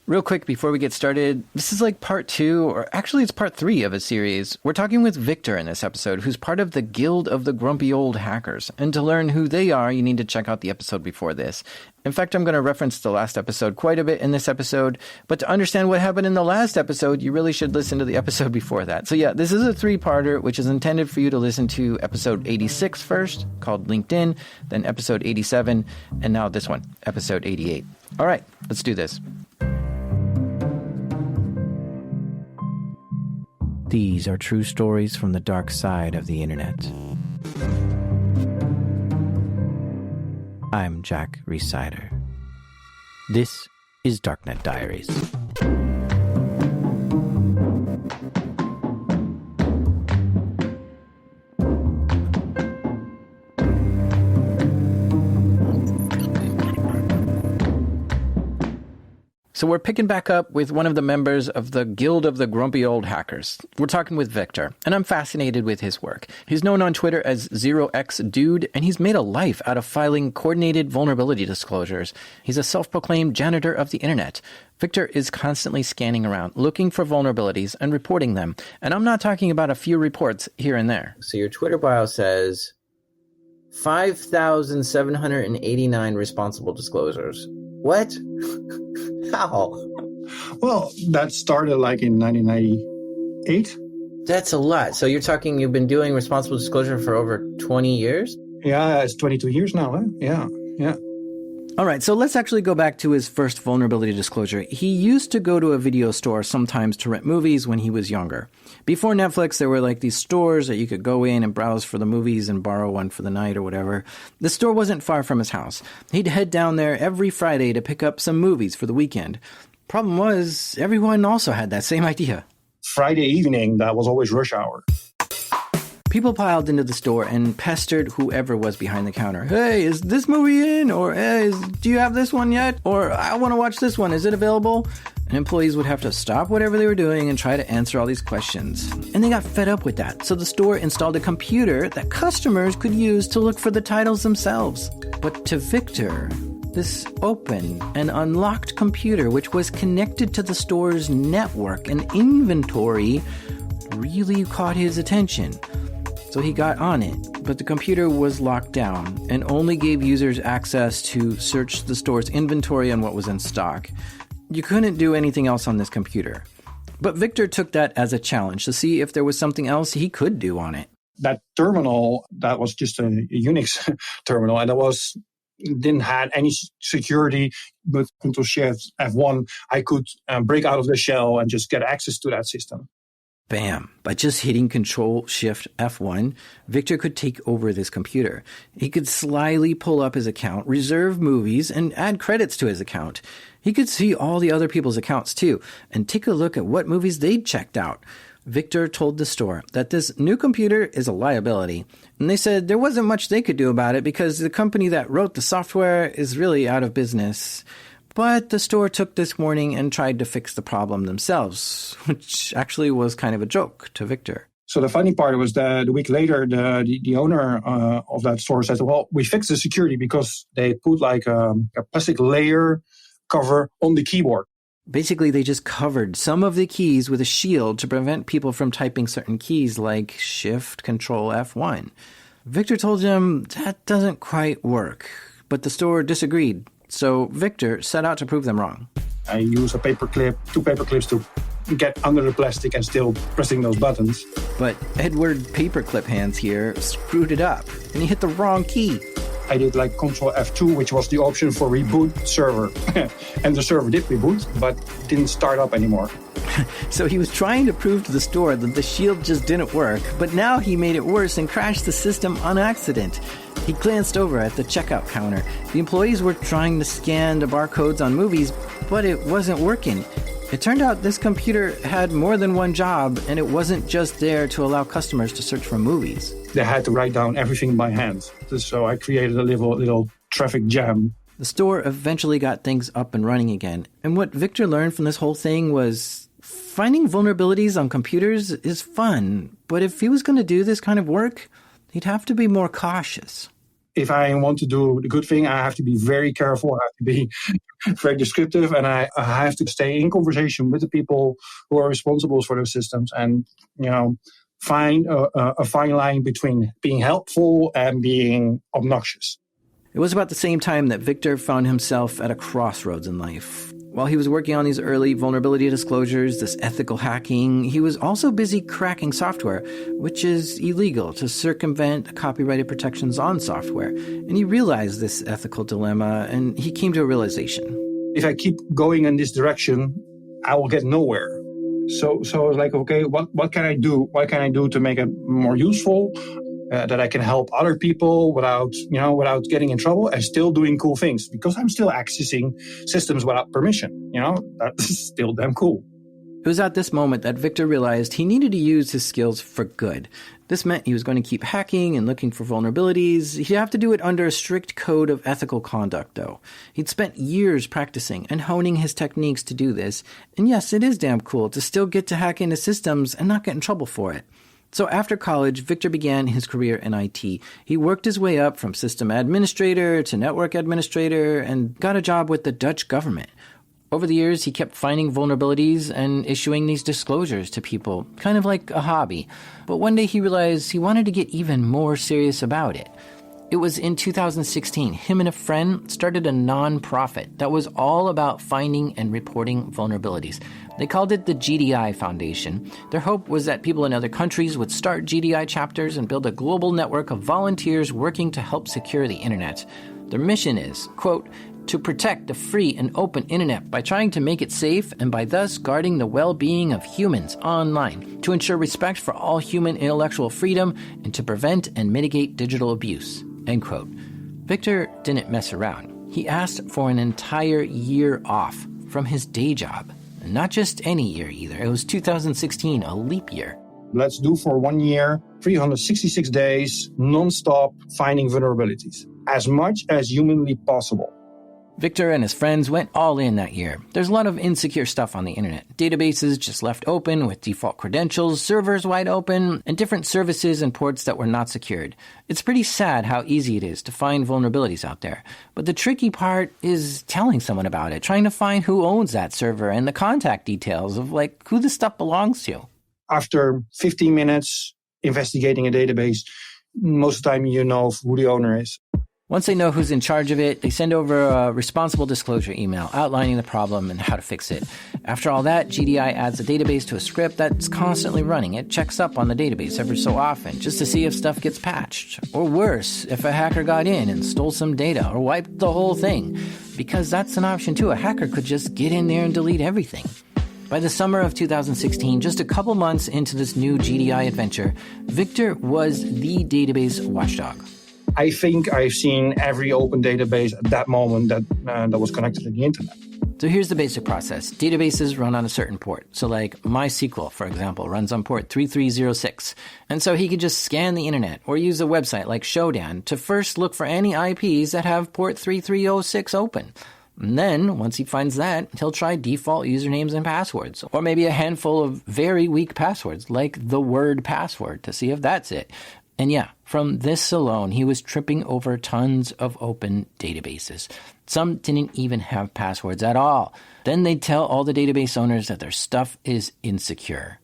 Real quick, before we get started, this is like part 2, or actually it's part 3 of a series. We're talking with Victor in this episode, who's part of the Guild of the Grumpy Old Hackers. And to learn who they are, you need to check out the episode before this. In fact, I'm going to reference the last episode quite a bit in this episode, but to understand what happened in the last episode, you really should listen to the episode before that. So yeah, this is a 3-parter, which is intended for you to listen to episode 86 first, called LinkedIn, then episode 87, and now this one, episode 88. All right, let's do this. These are true stories from the dark side of the internet. I'm Jack Rhysider. This is Darknet Diaries. So we're picking back up with one of the members of the Guild of the Grumpy Old Hackers. We're talking with Victor, and I'm fascinated with his work. He's known on Twitter as 0xDude, and he's made a life out of filing coordinated vulnerability disclosures. He's a self-proclaimed janitor of the internet. Victor is constantly scanning around, looking for vulnerabilities and reporting them. And I'm not talking about a few reports here and there. So your Twitter bio says 5,789 responsible disclosures. What? How? Well, that started like in 1998. That's a lot. So you're talking you've been doing responsible disclosure for over 20 years? Yeah, it's 22 years now. Huh? Yeah. All right, so let's actually go back to his first vulnerability disclosure. He used to go to a video store sometimes to rent movies when he was younger. Before Netflix, there were like these stores that you could go in and browse for the movies and borrow one for the night or whatever. The store wasn't far from his house. He'd head down there every Friday to pick up some movies for the weekend. Problem was, everyone also had that same idea. Friday evening, that was always rush hour. People piled into the store and pestered whoever was behind the counter. Hey, is this movie in? Or, hey, do you have this one yet? Or, I want to watch this one. Is it available? And employees would have to stop whatever they were doing and try to answer all these questions. And they got fed up with that. So the store installed a computer that customers could use to look for the titles themselves. But to Victor, this open and unlocked computer, which was connected to the store's network and inventory, really caught his attention. So he got on it, but the computer was locked down and only gave users access to search the store's inventory and what was in stock. You couldn't do anything else on this computer. But Victor took that as a challenge to see if there was something else he could do on it. That terminal, that was just a Unix terminal, and didn't have any security. But Control Shift F1, I could break out of the shell and just get access to that system. Bam! By just hitting Control-Shift F1, Victor could take over this computer. He could slyly pull up his account, reserve movies, and add credits to his account. He could see all the other people's accounts too, and take a look at what movies they'd checked out. Victor told the store that this new computer is a liability, and they said there wasn't much they could do about it because the company that wrote the software is really out of business. But the store took this warning and tried to fix the problem themselves, which actually was kind of a joke to Victor. So the funny part was that the week later, the owner of that store said, well, we fixed the security because they put like a plastic layer cover on the keyboard. Basically, they just covered some of the keys with a shield to prevent people from typing certain keys like Shift, Control, F1. Victor told him that doesn't quite work, but the store disagreed. So Victor set out to prove them wrong. I used a paperclip, 2 paper clips to get under the plastic and still pressing those buttons. But Edward Paperclip Hands here screwed it up, and he hit the wrong key. I did like Control F2, which was the option for reboot server. And the server did reboot, but didn't start up anymore. So he was trying to prove to the store that the shield just didn't work, but now he made it worse and crashed the system on accident. He glanced over at the checkout counter. The employees were trying to scan the barcodes on movies, but it wasn't working. It turned out this computer had more than one job, and it wasn't just there to allow customers to search for movies. They had to write down everything by hand. So I created a little traffic jam. The store eventually got things up and running again. And what Victor learned from this whole thing was finding vulnerabilities on computers is fun, but if he was going to do this kind of work, he'd have to be more cautious. if I want to do the good thing, I have to be very careful. I have to be very descriptive, and I have to stay in conversation with the people who are responsible for those systems, and find a fine line between being helpful and being obnoxious. It was about the same time that Victor found himself at a crossroads in life. While he was working on these early vulnerability disclosures, this ethical hacking, he was also busy cracking software, which is illegal to circumvent copyrighted protections on software. And he realized this ethical dilemma, and he came to a realization. If I keep going in this direction, I will get nowhere. So I was like, okay, what can I do? What can I do to make it more useful? That I can help other people without getting in trouble and still doing cool things, because I'm still accessing systems without permission. That's still damn cool. It was at this moment that Victor realized he needed to use his skills for good. This meant he was going to keep hacking and looking for vulnerabilities. He'd have to do it under a strict code of ethical conduct, though. He'd spent years practicing and honing his techniques to do this. And yes, it is damn cool to still get to hack into systems and not get in trouble for it. So after college, Victor began his career in IT. He worked his way up from system administrator to network administrator and got a job with the Dutch government. Over the years, he kept finding vulnerabilities and issuing these disclosures to people, kind of like a hobby. But one day he realized he wanted to get even more serious about it. It was in 2016, him and a friend started a non-profit that was all about finding and reporting vulnerabilities. They called it the GDI Foundation. Their hope was that people in other countries would start GDI chapters and build a global network of volunteers working to help secure the internet. Their mission is, quote, to protect the free and open internet by trying to make it safe and by thus guarding the well-being of humans online, to ensure respect for all human intellectual freedom, and to prevent and mitigate digital abuse, end quote. Victor didn't mess around. He asked for an entire year off from his day job. And not just any year either. It was 2016, a leap year. Let's do for 1 year, 366 days, non-stop finding vulnerabilities, as much as humanly possible. Victor and his friends went all in that year. There's a lot of insecure stuff on the internet. Databases just left open with default credentials, servers wide open, and different services and ports that were not secured. It's pretty sad how easy it is to find vulnerabilities out there. But the tricky part is telling someone about it, trying to find who owns that server and the contact details of who the stuff belongs to. After 15 minutes investigating a database, most of the time you know who the owner is. Once they know who's in charge of it, they send over a responsible disclosure email outlining the problem and how to fix it. After all that, GDI adds the database to a script that's constantly running. It checks up on the database every so often just to see if stuff gets patched. Or worse, if a hacker got in and stole some data or wiped the whole thing. Because that's an option too. A hacker could just get in there and delete everything. By the summer of 2016, just a couple months into this new GDI adventure, Victor was the database watchdog. I think I've seen every open database at that moment that was connected to the internet. So here's the basic process. Databases run on a certain port. So like MySQL, for example, runs on port 3306. And so he could just scan the internet or use a website like Shodan to first look for any IPs that have port 3306 open. And then, once he finds that, he'll try default usernames and passwords, or maybe a handful of very weak passwords, like the word password, to see if that's it. And yeah, from this alone, he was tripping over tons of open databases. Some didn't even have passwords at all. Then they'd tell all the database owners that their stuff is insecure.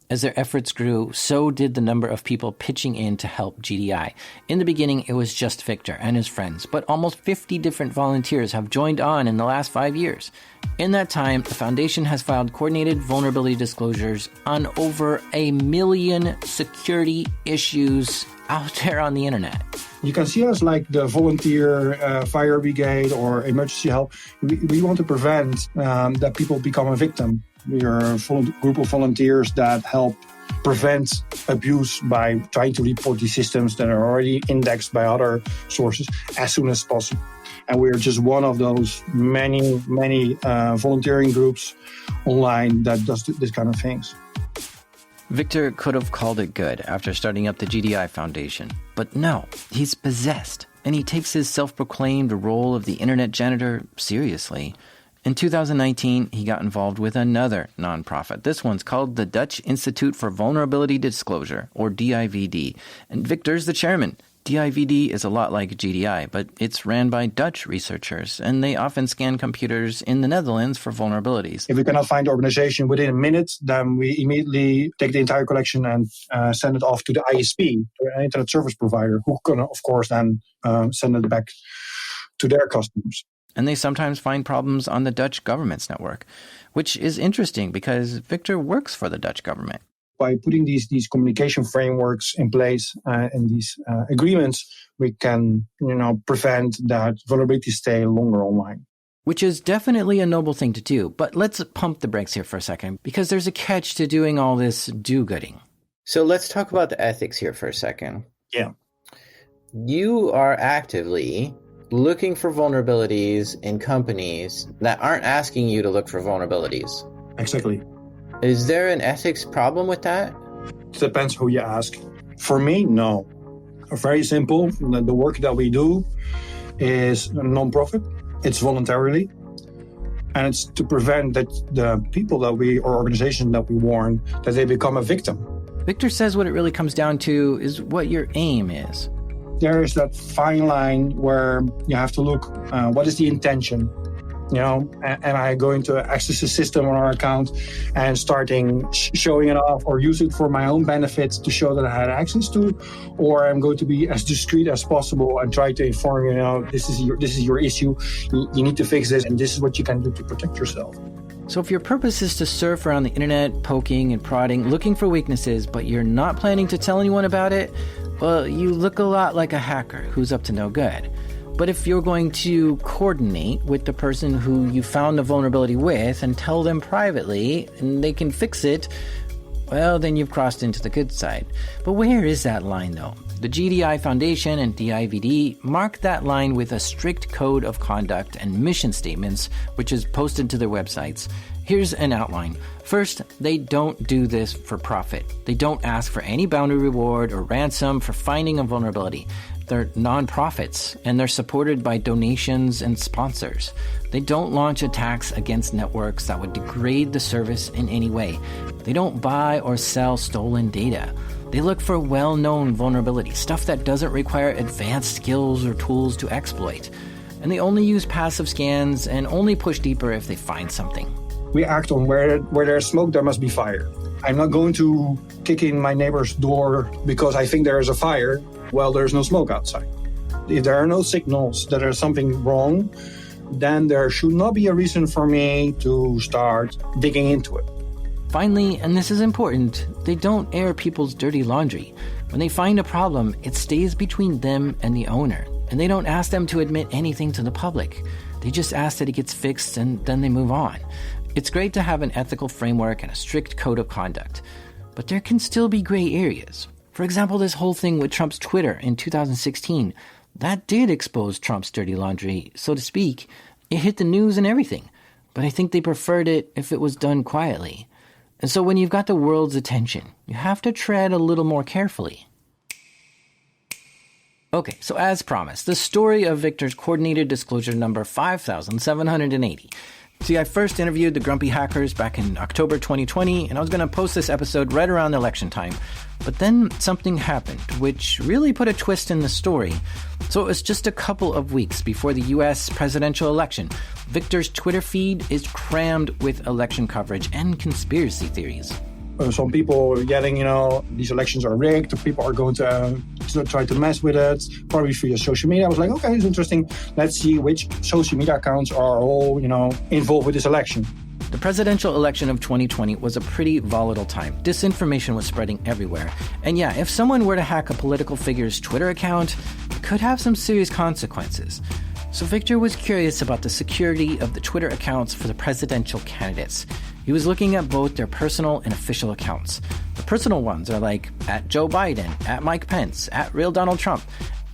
As their efforts grew, so did the number of people pitching in to help GDI. In the beginning, it was just Victor and his friends, but almost 50 different volunteers have joined on in the last 5 years. In that time, the foundation has filed coordinated vulnerability disclosures on over 1 million security issues out there on the internet. You can see us like the volunteer fire brigade or emergency help. We want to prevent that people become a victim. We are a group of volunteers that help prevent abuse by trying to report these systems that are already indexed by other sources as soon as possible. And we're just one of those many volunteering groups online that does this kind of things. Victor could have called it good after starting up the GDI Foundation. But no, he's possessed, and he takes his self-proclaimed role of the internet janitor seriously. In 2019, he got involved with another nonprofit. This one's called the Dutch Institute for Vulnerability Disclosure, or DIVD. And Victor's the chairman. DIVD is a lot like GDI, but it's ran by Dutch researchers, and they often scan computers in the Netherlands for vulnerabilities. If we cannot find the organization within a minute, then we immediately take the entire collection and send it off to the ISP, the internet service provider, who can, of course, then send it back to their customers. And they sometimes find problems on the Dutch government's network, which is interesting because Victor works for the Dutch government. By putting these communication frameworks in place and these agreements, we can, prevent that vulnerabilities stay longer online. Which is definitely a noble thing to do. But let's pump the brakes here for a second, because there's a catch to doing all this do-gooding. So let's talk about the ethics here for a second. Yeah. You are actively looking for vulnerabilities in companies that aren't asking you to look for vulnerabilities. Exactly. Is there an ethics problem with that? It depends who you ask. For me, no. Very simple. The work that we do is non-profit. It's voluntarily. And it's to prevent that the people that or organizations that we warn, that they become a victim. Victor says what it really comes down to is what your aim is. There is that fine line where you have to look, what is the intention? Am I going to access the system on our account and starting showing it off or use it for my own benefit to show that I had access to? Or I'm going to be as discreet as possible and try to inform this is your issue. You need to fix this, and this is what you can do to protect yourself. So if your purpose is to surf around the internet, poking and prodding, looking for weaknesses, but you're not planning to tell anyone about it, well, you look a lot like a hacker who's up to no good. But if you're going to coordinate with the person who you found the vulnerability with and tell them privately and they can fix it, well, then you've crossed into the good side. But where is that line, though? The GDI Foundation and DIVD mark that line with a strict code of conduct and mission statements, which is posted to their websites. Here's an outline. First, they don't do this for profit. They don't ask for any bounty reward or ransom for finding a vulnerability. They're non-profits, and they're supported by donations and sponsors. They don't launch attacks against networks that would degrade the service in any way. They don't buy or sell stolen data. They look for well-known vulnerabilities, stuff that doesn't require advanced skills or tools to exploit. And they only use passive scans and only push deeper if they find something. We act on where there's smoke, there must be fire. I'm not going to kick in my neighbor's door because I think there is a fire. Well, there's no smoke outside. If there are no signals that there's something wrong, then there should not be a reason for me to start digging into it. Finally, and this is important, they don't air people's dirty laundry. When they find a problem, it stays between them and the owner, and they don't ask them to admit anything to the public. They just ask that it gets fixed and then they move on. It's great to have an ethical framework and a strict code of conduct, but there can still be gray areas. For example, this whole thing with Trump's Twitter in 2016, that did expose Trump's dirty laundry, so to speak. It hit the news and everything, but I think they preferred it if it was done quietly. And so when you've got the world's attention, you have to tread a little more carefully. Okay, so as promised, the story of Victor's coordinated disclosure number 5780. See, I first interviewed the Grumpy Hackers back in October 2020, and I was going to post this episode right around election time. But then something happened, which really put a twist in the story. So it was just a couple of weeks before the US presidential election. Victor's Twitter feed is crammed with election coverage and conspiracy theories. Some people are yelling, these elections are rigged. People are going to try to mess with it, probably via social media. I was like, okay, it's interesting. Let's see which social media accounts are all, involved with this election. The presidential election of 2020 was a pretty volatile time. Disinformation was spreading everywhere. And yeah, if someone were to hack a political figure's Twitter account, it could have some serious consequences. So Victor was curious about the security of the Twitter accounts for the presidential candidates. He was looking at both their personal and official accounts. The personal ones are like @Joe Biden, @Mike Pence, @Real Donald Trump,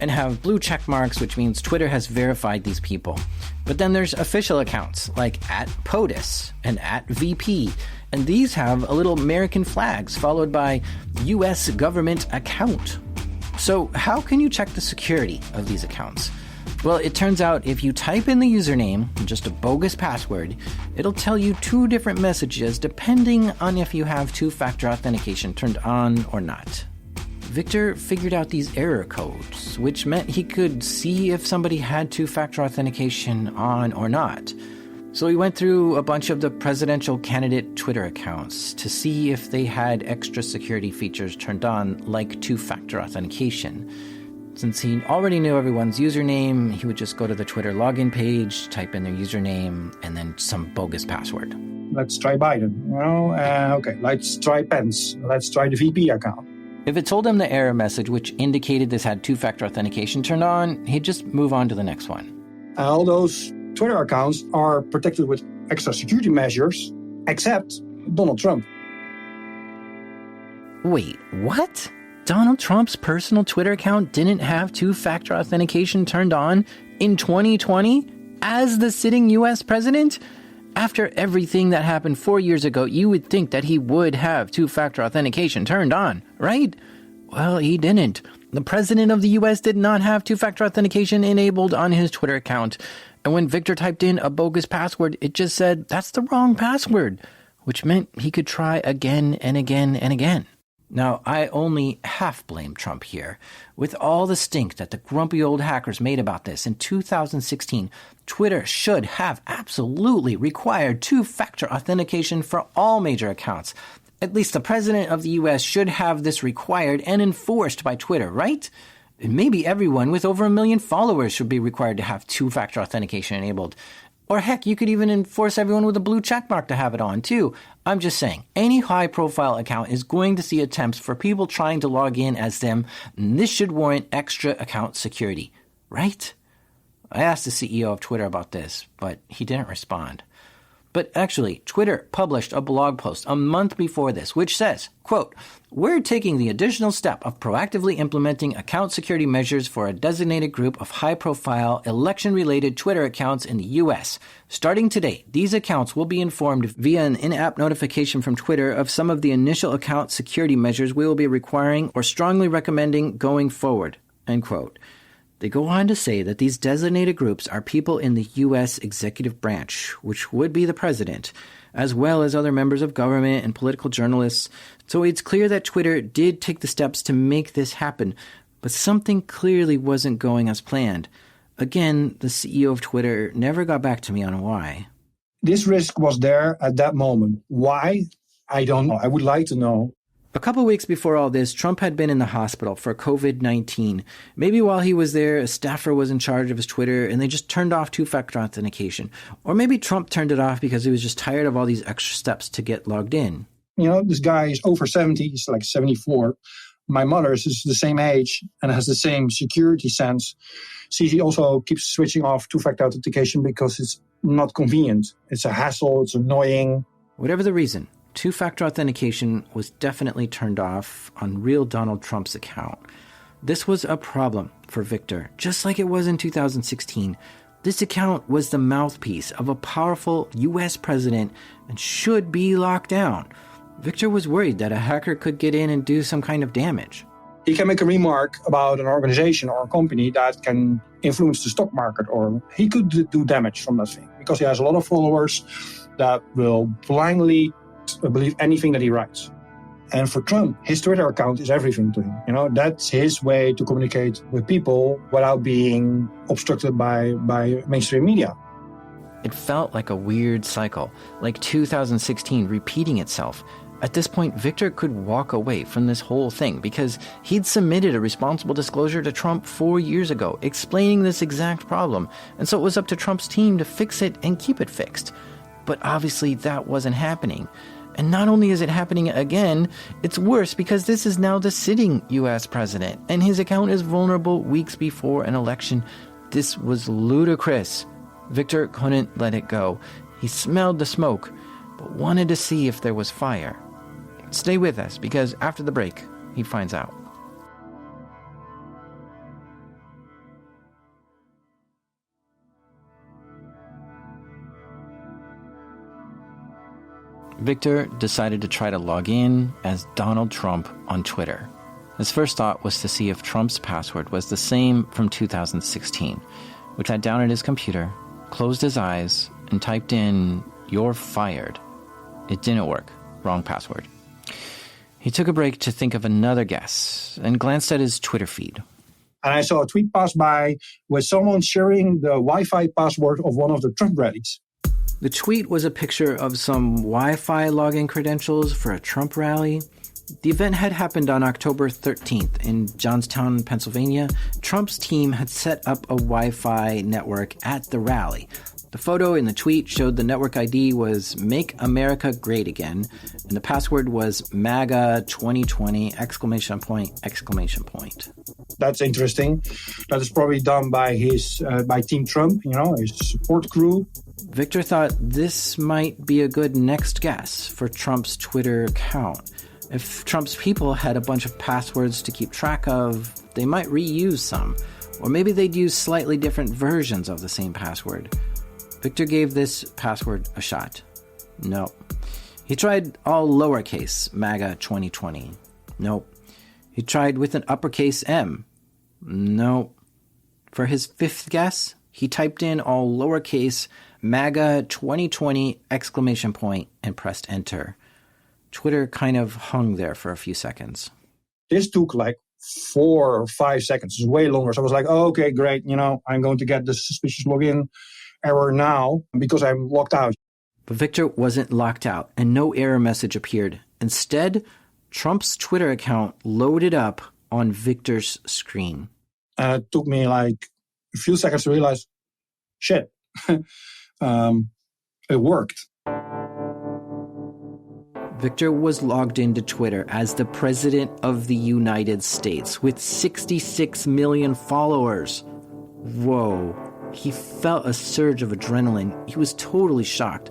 and have blue check marks, which means Twitter has verified these people. But then there's official accounts like @POTUS and @VP, and these have a little American flags followed by US government account. So how can you check the security of these accounts? Well, it turns out if you type in the username, just a bogus password, it'll tell you two different messages depending on if you have two-factor authentication turned on or not. Victor figured out these error codes, which meant he could see if somebody had two-factor authentication on or not. So he went through a bunch of the presidential candidate Twitter accounts to see if they had extra security features turned on, like two-factor authentication. Since he already knew everyone's username, he would just go to the Twitter login page, type in their username, and then some bogus password. Let's try Biden. Okay, let's try Pence. Let's try the VP account. If it told him the error message, which indicated this had two-factor authentication turned on, he'd just move on to the next one. All those Twitter accounts are protected with extra security measures, except Donald Trump. Wait, what? Donald Trump's personal Twitter account didn't have two-factor authentication turned on in 2020 as the sitting U.S. president? After everything that happened 4 years ago, you would think that he would have two-factor authentication turned on, right? Well, he didn't. The president of the U.S. did not have two-factor authentication enabled on his Twitter account. And when Victor typed in a bogus password, it just said, that's the wrong password, which meant he could try again and again and again. Now, I only half blame Trump here. With all the stink that the grumpy old hackers made about this in 2016, Twitter should have absolutely required two-factor authentication for all major accounts. At least the president of the U.S. should have this required and enforced by Twitter, right? Maybe everyone with over 1 million followers should be required to have two-factor authentication enabled. Or heck, you could even enforce everyone with a blue checkmark to have it on, too. I'm just saying, any high-profile account is going to see attempts for people trying to log in as them, and this should warrant extra account security, right? I asked the CEO of Twitter about this, but he didn't respond. But actually, Twitter published a blog post a month before this, which says, quote, "We're taking the additional step of proactively implementing account security measures for a designated group of high-profile, election-related Twitter accounts in the U.S. Starting today, these accounts will be informed via an in-app notification from Twitter of some of the initial account security measures we will be requiring or strongly recommending going forward," end quote. They go on to say that these designated groups are people in the U.S. executive branch, which would be the president, as well as other members of government and political journalists. So it's clear that Twitter did take the steps to make this happen, but something clearly wasn't going as planned. Again, the CEO of Twitter never got back to me on why. This risk was there at that moment. Why? I don't know. I would like to know. A couple weeks before all this, Trump had been in the hospital for COVID-19. Maybe while he was there, a staffer was in charge of his Twitter and they just turned off two-factor authentication. Or maybe Trump turned it off because he was just tired of all these extra steps to get logged in. You know, this guy is over 70. He's like 74. My mother is the same age and has the same security sense. She also keeps switching off two-factor authentication because it's not convenient. It's a hassle. It's annoying. Whatever the reason, two-factor authentication was definitely turned off on real Donald Trump's account. This was a problem for Victor, just like it was in 2016. This account was the mouthpiece of a powerful U.S. president and should be locked down. Victor was worried that a hacker could get in and do some kind of damage. He can make a remark about an organization or a company that can influence the stock market, or he could do damage from that thing because he has a lot of followers that will blindly believe anything that he writes. And for Trump, his Twitter account is everything to him. You know, that's his way to communicate with people without being obstructed by mainstream media. It felt like a weird cycle, like 2016 repeating itself. At this point, Victor could walk away from this whole thing because he'd submitted a responsible disclosure to Trump 4 years ago, explaining this exact problem. And so it was up to Trump's team to fix it and keep it fixed. But obviously that wasn't happening. And not only is it happening again, it's worse because this is now the sitting U.S. president, and his account is vulnerable weeks before an election. This was ludicrous. Victor couldn't let it go. He smelled the smoke, but wanted to see if there was fire. Stay with us, because after the break, he finds out. Victor decided to try to log in as Donald Trump on Twitter. His first thought was to see if Trump's password was the same from 2016, which sat down at his computer, closed his eyes, and typed in, "You're fired." It didn't work. Wrong password. He took a break to think of another guess and glanced at his Twitter feed. And I saw a tweet pass by with someone sharing the Wi-Fi password of one of the Trump rallies. The tweet was a picture of some Wi-Fi login credentials for a Trump rally. The event had happened on October 13th in Johnstown, Pennsylvania. Trump's team had set up a Wi-Fi network at the rally. The photo in the tweet showed the network ID was Make America Great Again, and the password was MAGA 2020 ! That's interesting. That is probably done by by Team Trump, his support crew. Victor thought this might be a good next guess for Trump's Twitter account. If Trump's people had a bunch of passwords to keep track of, they might reuse some, or maybe they'd use slightly different versions of the same password. Victor gave this password a shot. No. He tried all lowercase MAGA 2020. Nope. He tried with an uppercase M. Nope. For his fifth guess, he typed in all lowercase MAGA 2020 ! And pressed enter. Twitter kind of hung there for a few seconds. This took like 4 or 5 seconds. It's way longer. So I was like, oh, okay, great. I'm going to get the suspicious login error now because I'm locked out. But Victor wasn't locked out and no error message appeared. Instead, Trump's Twitter account loaded up on Victor's screen. It took me like a few seconds to realize, shit, it worked. Victor was logged into Twitter as the President of the United States with 66 million followers. Whoa. He felt a surge of adrenaline. He was totally shocked.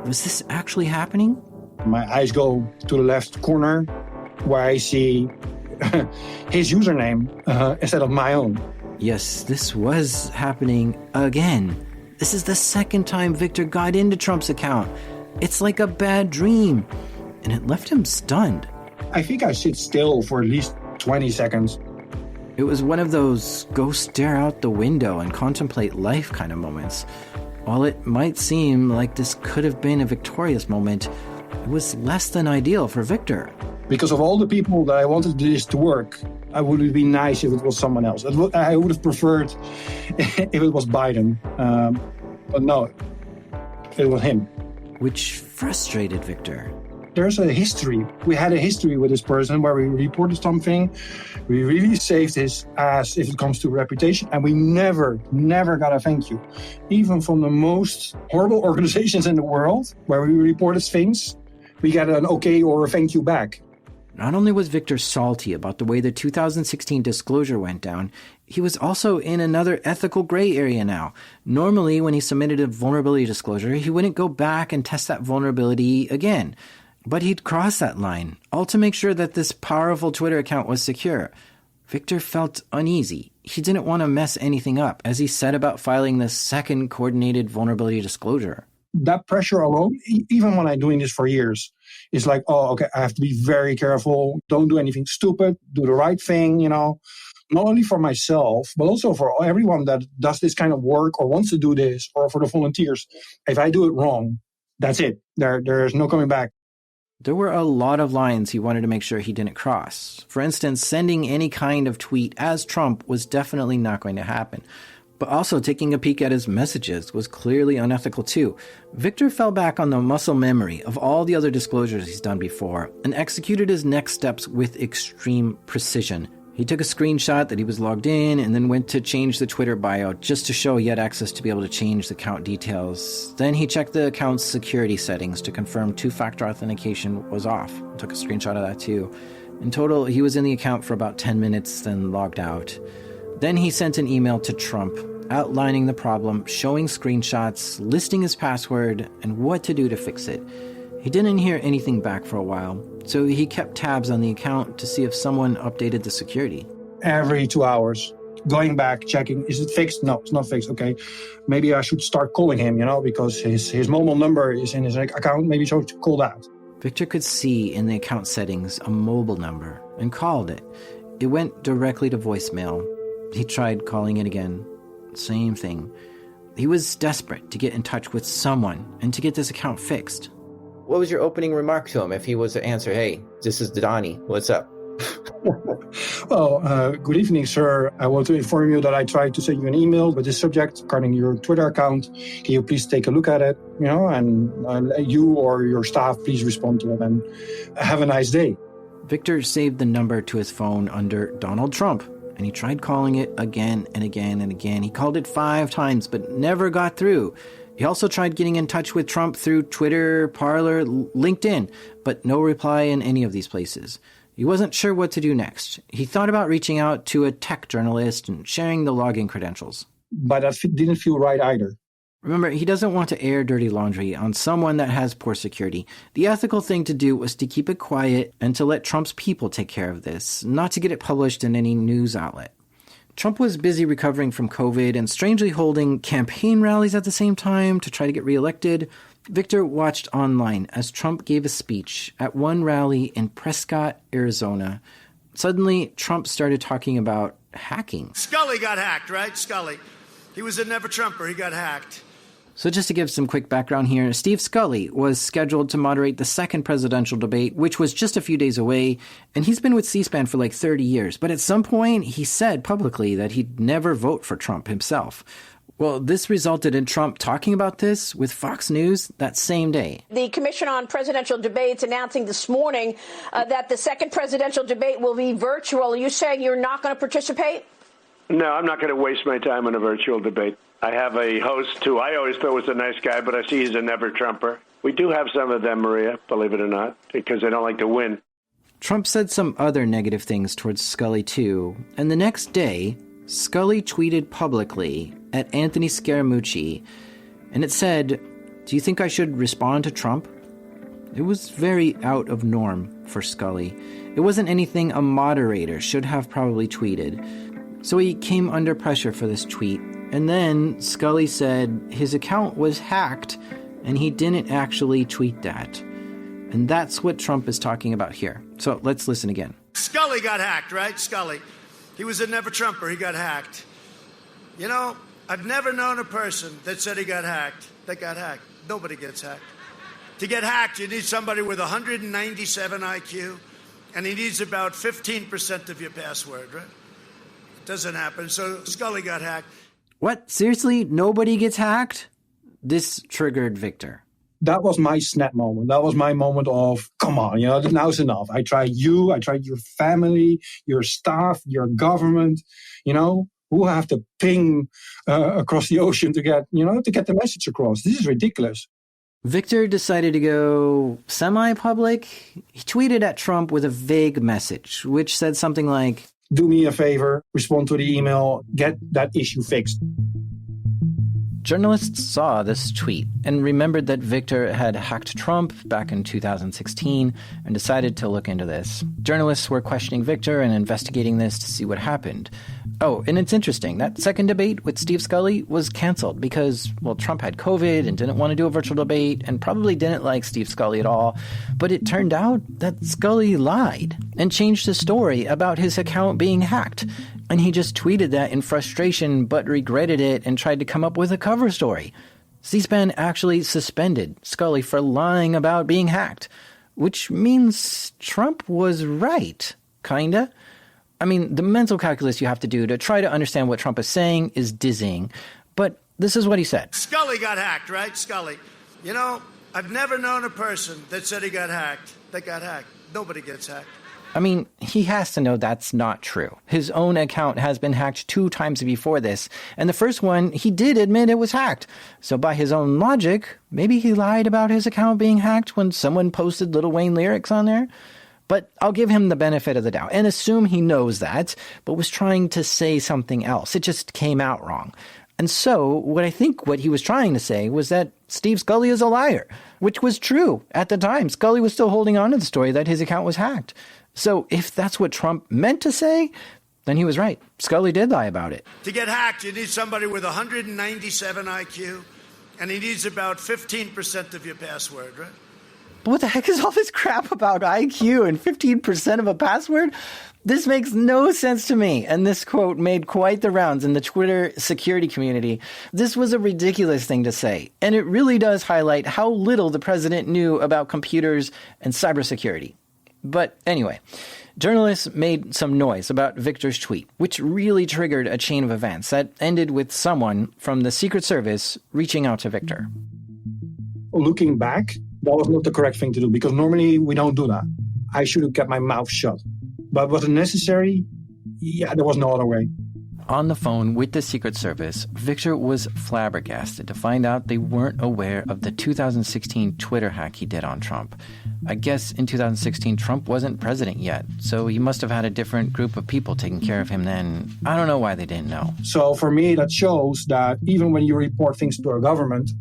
Was this actually happening? My eyes go to the left corner where I see his username instead of my own. Yes, this was happening again. This is the second time Victor got into Trump's account. It's like a bad dream. And it left him stunned. I think I sit still for at least 20 seconds. It was one of those go stare out the window and contemplate life kind of moments. While it might seem like this could have been a victorious moment, it was less than ideal for Victor. Because of all the people that I wanted this to work, it would be nice if it was someone else. I would have preferred if it was Biden. But no, it was him. Which frustrated Victor. There's a history. We had a history with this person where we reported something. We really saved his ass if it comes to reputation. And we never got a thank you. Even from the most horrible organizations in the world where we reported things, we got an okay or a thank you back. Not only was Victor salty about the way the 2016 disclosure went down, he was also in another ethical gray area now. Normally, when he submitted a vulnerability disclosure, he wouldn't go back and test that vulnerability again. But he'd crossed that line, all to make sure that this powerful Twitter account was secure. Victor felt uneasy. He didn't want to mess anything up as he set about filing the second coordinated vulnerability disclosure. That pressure alone, even when I'm doing this for years, is like, oh, okay, I have to be very careful. Don't do anything stupid. Do the right thing, Not only for myself, but also for everyone that does this kind of work or wants to do this, or for the volunteers. If I do it wrong, that's it. There's no coming back. There were a lot of lines he wanted to make sure he didn't cross. For instance, sending any kind of tweet as Trump was definitely not going to happen. But also taking a peek at his messages was clearly unethical too. Victor fell back on the muscle memory of all the other disclosures he's done before and executed his next steps with extreme precision. He took a screenshot that he was logged in and then went to change the Twitter bio just to show he had access to be able to change the account details. Then he checked the account's security settings to confirm two-factor authentication was off. Took a screenshot of that too. In total, he was in the account for about 10 minutes, then logged out. Then he sent an email to Trump outlining the problem, showing screenshots, listing his password, and what to do to fix it. He didn't hear anything back for a while, so he kept tabs on the account to see if someone updated the security. Every 2 hours, going back, checking, is it fixed? No, it's not fixed. Okay, maybe I should start calling him, because his mobile number is in his account. Maybe I should call that. Victor could see in the account settings a mobile number and called it. It went directly to voicemail. He tried calling it again. Same thing. He was desperate to get in touch with someone and to get this account fixed. what was your opening remark to him if he was to answer, hey, this is Donnie, what's up? Well, good evening, sir. I want to inform you that I tried to send you an email with this subject regarding your Twitter account. Can you please take a look at it, and you or your staff, please respond to it, and have a nice day. Victor saved the number to his phone under Donald Trump, and he tried calling it again and again and again. He called it 5 times, but never got through. He also tried getting in touch with Trump through Twitter, Parler, LinkedIn, but no reply in any of these places. He wasn't sure what to do next. He thought about reaching out to a tech journalist and sharing the login credentials. But that didn't feel right either. Remember, he doesn't want to air dirty laundry on someone that has poor security. The ethical thing to do was to keep it quiet and to let Trump's people take care of this, not to get it published in any news outlet. Trump was busy recovering from COVID and strangely holding campaign rallies at the same time to try to get reelected. Victor watched online as Trump gave a speech at one rally in Prescott, Arizona. Suddenly, Trump started talking about hacking. Scully got hacked, right? Scully. He was a never-Trumper. He got hacked. So just to give some quick background here, Steve Scully was scheduled to moderate the second presidential debate, which was just a few days away, and he's been with C-SPAN for like 30 years. But at some point, he said publicly that he'd never vote for Trump himself. Well, this resulted in Trump talking about this with Fox News that same day. The Commission on Presidential Debates announcing this morning that the second presidential debate will be virtual. Are you saying you're not going to participate? No, I'm not going to waste my time on a virtual debate. I have a host who I always thought was a nice guy, but I see he's a never-Trumper. We do have some of them, Maria, believe it or not, because they don't like to win. Trump said some other negative things towards Scully, too. And the next day, Scully tweeted publicly at Anthony Scaramucci, and it said, "Do you think I should respond to Trump?" It was very out of norm for Scully. It wasn't anything a moderator should have probably tweeted. So he came under pressure for this tweet, and then Scully said his account was hacked, and he didn't actually tweet that. And that's what Trump is talking about here. So let's listen again. Scully got hacked, right? Scully. He was a never-Trumper. He got hacked. I've never known a person that said he got hacked that got hacked. Nobody gets hacked. To get hacked, you need somebody with 197 IQ, and he needs about 15% of your password, right? It doesn't happen. So Scully got hacked. What? Seriously? Nobody gets hacked? This triggered Victor. That was my snap moment. That was my moment of, come on, now's enough. I tried you, I tried your family, your staff, your government, who have to ping across the ocean to get the message across. This is ridiculous. Victor decided to go semi-public. He tweeted at Trump with a vague message, which said something like, "Do me a favor, respond to the email, get that issue fixed." Journalists saw this tweet and remembered that Victor had hacked Trump back in 2016 and decided to look into this. Journalists were questioning Victor and investigating this to see what happened. Oh, and it's interesting. That second debate with Steve Scully was canceled because, Trump had COVID and didn't want to do a virtual debate and probably didn't like Steve Scully at all. But it turned out that Scully lied and changed his story about his account being hacked. And he just tweeted that in frustration, but regretted it and tried to come up with a cover story. C-SPAN actually suspended Scully for lying about being hacked, which means Trump was right, kinda. I mean, the mental calculus you have to do to try to understand what Trump is saying is dizzying. But this is what he said. Scully got hacked, right? Scully. I've never known a person that said he got hacked that got hacked. Nobody gets hacked. I mean, he has to know that's not true. His own account has been hacked 2 times before this, and the first one, he did admit it was hacked. So by his own logic, maybe he lied about his account being hacked when someone posted Lil Wayne lyrics on there? But I'll give him the benefit of the doubt and assume he knows that, but was trying to say something else. It just came out wrong. And so what he was trying to say was that Steve Scully is a liar, which was true at the time. Scully was still holding on to the story that his account was hacked. So if that's what Trump meant to say, then he was right. Scully did lie about it. To get hacked, you need somebody with 197 IQ, and he needs about 15% of your password, right? But what the heck is all this crap about IQ and 15% of a password? This makes no sense to me. And this quote made quite the rounds in the Twitter security community. This was a ridiculous thing to say. And it really does highlight how little the president knew about computers and cybersecurity. But anyway, journalists made some noise about Victor's tweet, which really triggered a chain of events that ended with someone from the Secret Service reaching out to Victor. Looking back, that was not the correct thing to do, because normally we don't do that. I should have kept my mouth shut. But was it necessary? Yeah, there was no other way. On the phone with the Secret Service, Victor was flabbergasted to find out they weren't aware of the 2016 Twitter hack he did on Trump. I guess in 2016, Trump wasn't president yet, so he must have had a different group of people taking care of him then. I don't know why they didn't know. So for me, that shows that even when you report things to a government,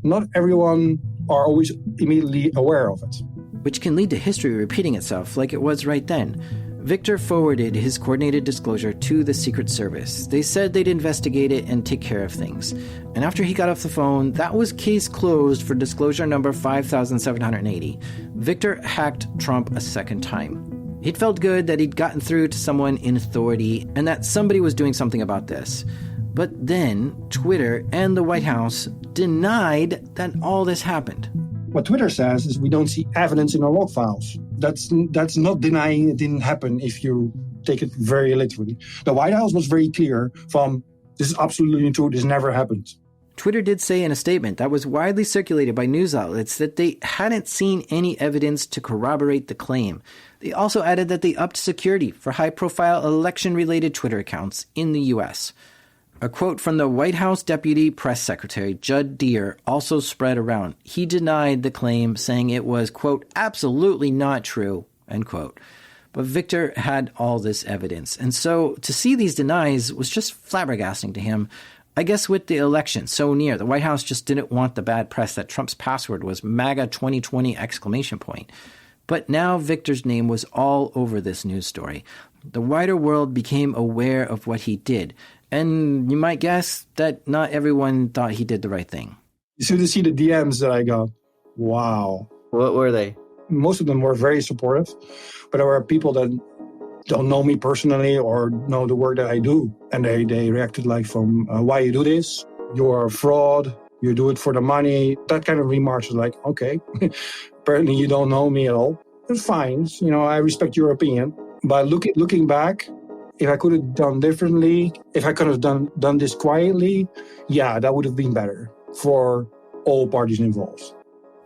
not everyone are always immediately aware of it. Which can lead to history repeating itself like it was right then. Victor forwarded his coordinated disclosure to the Secret Service. They said they'd investigate it and take care of things. And after he got off the phone, that was case closed for disclosure number 5780. Victor hacked Trump a second time. He'd felt good that he'd gotten through to someone in authority and that somebody was doing something about this. But then Twitter and the White House denied that all this happened. What Twitter says is we don't see evidence in our log files. That's not denying it didn't happen if you take it very literally. The White House was very clear from this is absolutely true, this never happened. Twitter did say in a statement that was widely circulated by news outlets that they hadn't seen any evidence to corroborate the claim. They also added that they upped security for high-profile election-related Twitter accounts in the U.S. A quote from the White House Deputy Press Secretary Judd Deere also spread around. He denied the claim, saying it was, quote, absolutely not true, end quote. But Victor had all this evidence. And so to see these denies was just flabbergasting to him. I guess with the election so near, the White House just didn't want the bad press that Trump's password was MAGA 2020 exclamation point. But now Victor's name was all over this news story. The wider world became aware of what he did. And you might guess that not everyone thought he did the right thing. You should see the DMs that I got. Wow. What were they? Most of them were very supportive, but there were people that don't know me personally or know the work that I do. And they reacted like from, why you do this? You're a fraud. You do it for the money. That kind of remarks was like, okay, apparently you don't know me at all. It's fine. You know, I respect your opinion. But looking back, if I could have done differently, if I could have done this quietly, yeah, that would have been better for all parties involved.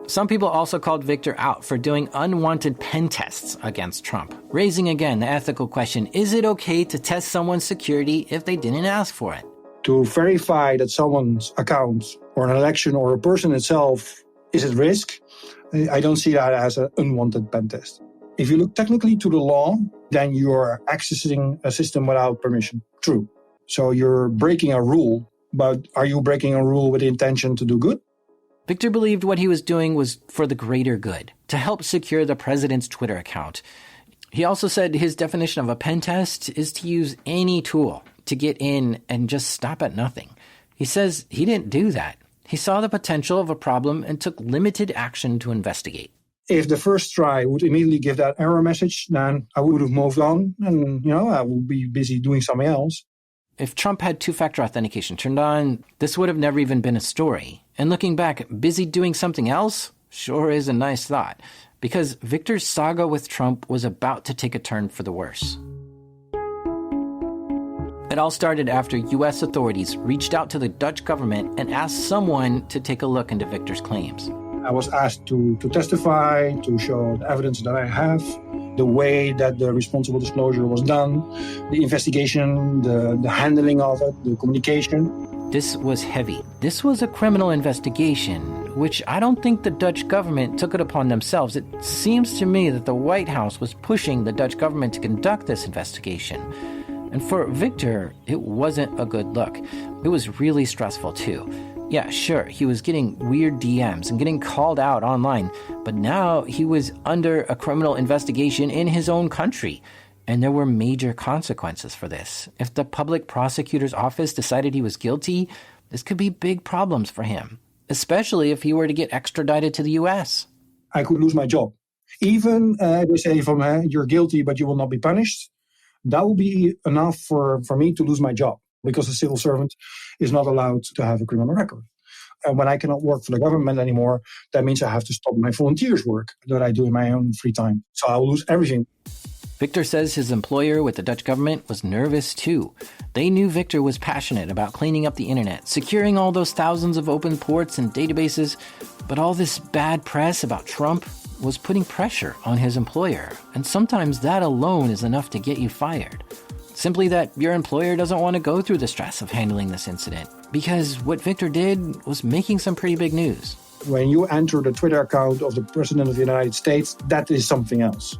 Some people also called Victor out for doing unwanted pen tests against Trump, raising again the ethical question, is it okay to test someone's security if they didn't ask for it? To verify that someone's account or an election or a person itself is at risk, I don't see that as an unwanted pen test. If you look technically to the law, then you're accessing a system without permission. True. So you're breaking a rule, but are you breaking a rule with the intention to do good? Victor believed what he was doing was for the greater good, to help secure the president's Twitter account. He also said his definition of a pen test is to use any tool to get in and just stop at nothing. He says he didn't do that. He saw the potential of a problem and took limited action to investigate. If the first try would immediately give that error message, then I would have moved on and, I would be busy doing something else. If Trump had two-factor authentication turned on, this would have never even been a story. And looking back, busy doing something else sure is a nice thought, because Victor's saga with Trump was about to take a turn for the worse. It all started after U.S. authorities reached out to the Dutch government and asked someone to take a look into Victor's claims. I was asked to testify, to show the evidence that I have, the way that the responsible disclosure was done, the investigation, the handling of it, the communication. This was heavy. This was a criminal investigation, which I don't think the Dutch government took it upon themselves. It seems to me that the White House was pushing the Dutch government to conduct this investigation. And for Victor, it wasn't a good look. It was really stressful too. Yeah, sure, he was getting weird DMs and getting called out online, but now he was under a criminal investigation in his own country. And there were major consequences for this. If the public prosecutor's office decided he was guilty, this could be big problems for him, especially if he were to get extradited to the U.S. I could lose my job. Even they say you're guilty, but you will not be punished. That will be enough for me to lose my job, because a civil servant is not allowed to have a criminal record. And when I cannot work for the government anymore, that means I have to stop my volunteers work that I do in my own free time. So I will lose everything. Victor says his employer with the Dutch government was nervous too. They knew Victor was passionate about cleaning up the internet, securing all those thousands of open ports and databases, but all this bad press about Trump was putting pressure on his employer, and sometimes that alone is enough to get you fired. Simply that your employer doesn't want to go through the stress of handling this incident, because what Victor did was making some pretty big news. When you enter the Twitter account of the President of the United States, that is something else.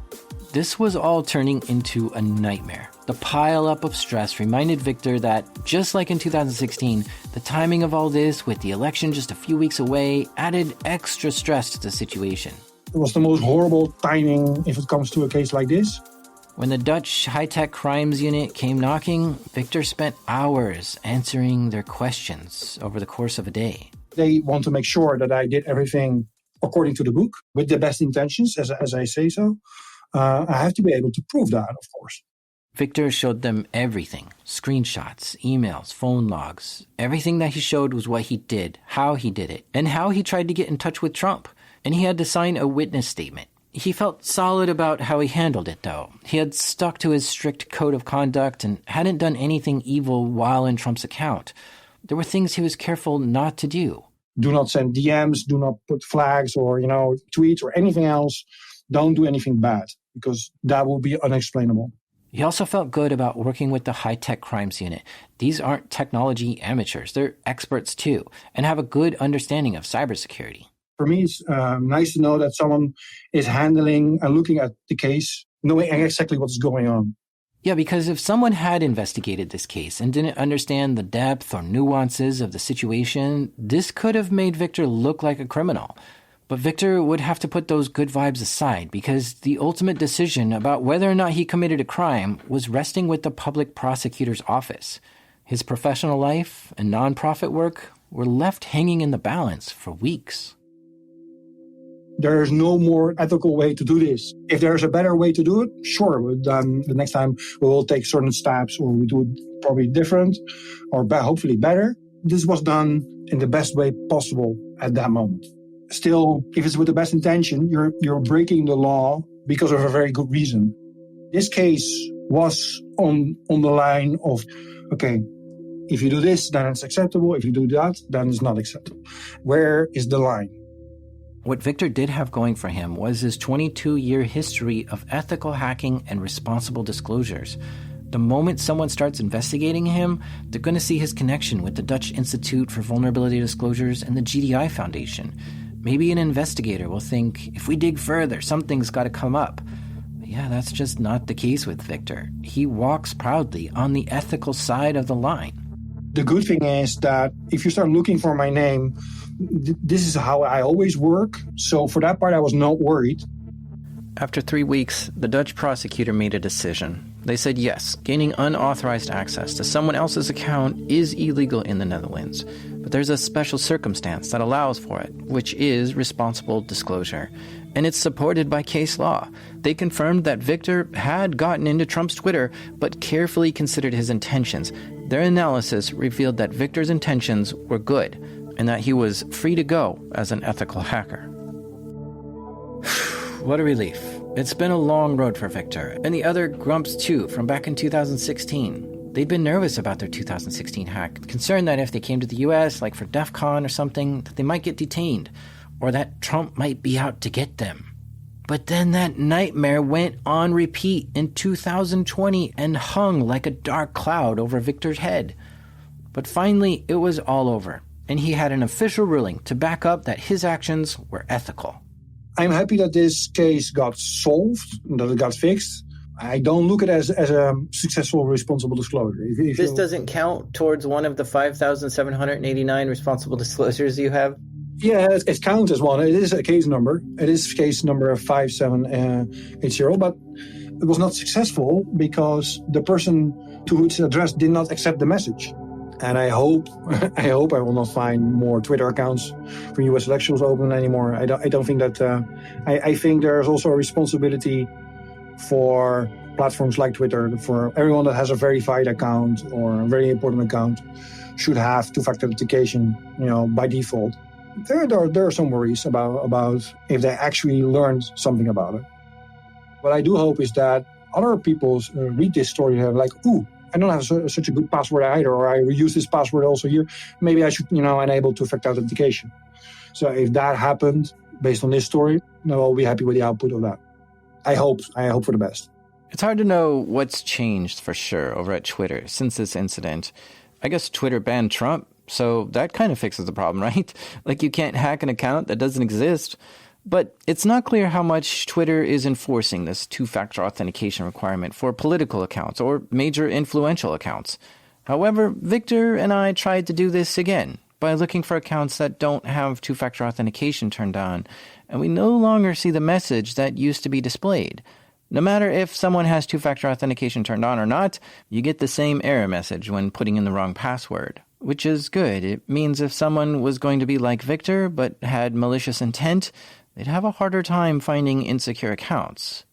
This was all turning into a nightmare. The pile-up of stress reminded Victor that, just like in 2016, the timing of all this, with the election just a few weeks away, added extra stress to the situation. It was the most horrible timing if it comes to a case like this. When the Dutch high-tech crimes unit came knocking, Victor spent hours answering their questions over the course of a day. They want to make sure that I did everything according to the book, with the best intentions, as I say so. I have to be able to prove that, of course. Victor showed them everything. Screenshots, emails, phone logs. Everything that he showed was what he did, how he did it, and how he tried to get in touch with Trump. And he had to sign a witness statement. He felt solid about how he handled it, though. He had stuck to his strict code of conduct and hadn't done anything evil while in Trump's account. There were things he was careful not to do. Do not send DMs, do not put flags or, tweets or anything else. Don't do anything bad, because that will be unexplainable. He also felt good about working with the high-tech crimes unit. These aren't technology amateurs. They're experts, too, and have a good understanding of cybersecurity. For me, it's nice to know that someone is handling and looking at the case, knowing exactly what's going on. Yeah, because if someone had investigated this case and didn't understand the depth or nuances of the situation, this could have made Victor look like a criminal. But Victor would have to put those good vibes aside, because the ultimate decision about whether or not he committed a crime was resting with the public prosecutor's office. His professional life and nonprofit work were left hanging in the balance for weeks. There is no more ethical way to do this. If there's a better way to do it, sure. Then the next time we will take certain steps, or we do it probably different, or hopefully better. This was done in the best way possible at that moment. Still, if it's with the best intention, you're breaking the law because of a very good reason. This case was on the line of, okay, if you do this, then it's acceptable. If you do that, then it's not acceptable. Where is the line? What Victor did have going for him was his 22-year history of ethical hacking and responsible disclosures. The moment someone starts investigating him, they're going to see his connection with the Dutch Institute for Vulnerability Disclosures and the GDI Foundation. Maybe an investigator will think, if we dig further, something's got to come up. But yeah, that's just not the case with Victor. He walks proudly on the ethical side of the line. The good thing is that if you start looking for my name, this is how I always work. So for that part, I was not worried. After 3 weeks, the Dutch prosecutor made a decision. They said yes, gaining unauthorized access to someone else's account is illegal in the Netherlands. But there's a special circumstance that allows for it, which is responsible disclosure. And it's supported by case law. They confirmed that Victor had gotten into Trump's Twitter, but carefully considered his intentions. Their analysis revealed that Victor's intentions were good, and that he was free to go as an ethical hacker. What a relief. It's been a long road for Victor, and the other grumps too, from back in 2016. They'd been nervous about their 2016 hack, concerned that if they came to the US, like for DEF CON or something, that they might get detained, or that Trump might be out to get them. But then that nightmare went on repeat in 2020 and hung like a dark cloud over Victor's head. But finally, it was all over, and he had an official ruling to back up that his actions were ethical. I'm happy that this case got solved, that it got fixed. I don't look at it as a successful responsible disclosure. If this doesn't count towards one of the 5,789 responsible disclosures you have? Yeah, it counts as one. It is a case number. It is case number 5780, but it was not successful because the person to whom it's addressed did not accept the message. And I hope I will not find more Twitter accounts for U.S. elections open anymore. I don't think that. I think there's also a responsibility for platforms like Twitter, for everyone that has a verified account or a very important account, should have two-factor authentication, by default. There are some worries about if they actually learned something about it. What I do hope is that other people read this story and have like, ooh, I don't have such a good password either, or I use this password also here. Maybe I should, enable two-factor authentication. So if that happened based on this story, I'll be happy with the output of that. I hope for the best. It's hard to know what's changed for sure over at Twitter since this incident. I guess Twitter banned Trump, so that kind of fixes the problem, right? Like, you can't hack an account that doesn't exist. But it's not clear how much Twitter is enforcing this two-factor authentication requirement for political accounts or major influential accounts. However, Victor and I tried to do this again by looking for accounts that don't have two-factor authentication turned on, and we no longer see the message that used to be displayed. No matter if someone has two-factor authentication turned on or not, you get the same error message when putting in the wrong password, which is good. It means if someone was going to be like Victor but had malicious intent, they'd have a harder time finding insecure accounts.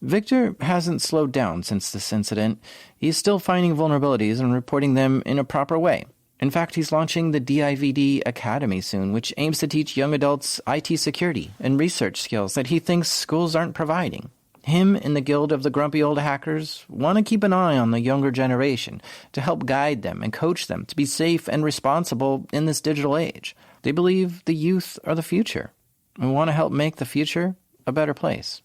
Victor hasn't slowed down since this incident. He's still finding vulnerabilities and reporting them in a proper way. In fact, he's launching the DIVD Academy soon, which aims to teach young adults IT security and research skills that he thinks schools aren't providing. Him and the Guild of the Grumpy Old Hackers want to keep an eye on the younger generation to help guide them and coach them to be safe and responsible in this digital age. They believe the youth are the future and want to help make the future a better place.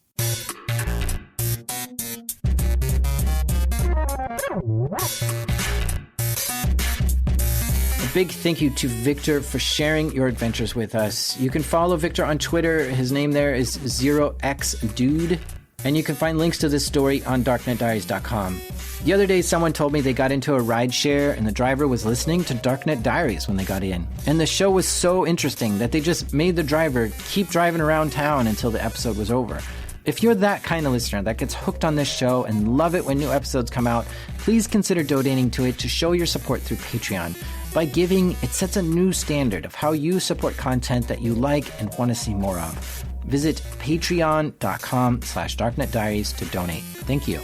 A big thank you to Victor for sharing your adventures with us. You can follow Victor on Twitter. His name there is 0xdude. And you can find links to this story on darknetdiaries.com. The other day, someone told me they got into a rideshare and the driver was listening to Darknet Diaries when they got in. And the show was so interesting that they just made the driver keep driving around town until the episode was over. If you're that kind of listener that gets hooked on this show and love it when new episodes come out, please consider donating to it to show your support through Patreon. By giving, it sets a new standard of how you support content that you like and want to see more of. Visit patreon.com/darknetdiaries to donate. Thank you.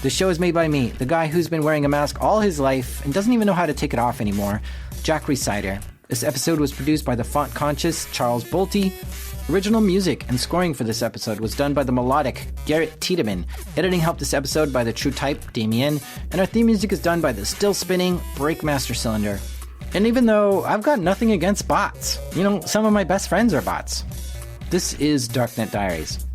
The show is made by me, the guy who's been wearing a mask all his life and doesn't even know how to take it off anymore, Jack Rhysider. This episode was produced by the font-conscious Charles Bolte. Original music and scoring for this episode was done by the melodic Garrett Tiedemann. Editing help this episode by the True Type, Damien. And our theme music is done by the still-spinning Breakmaster Cylinder. And even though I've got nothing against bots, some of my best friends are bots. This is Darknet Diaries.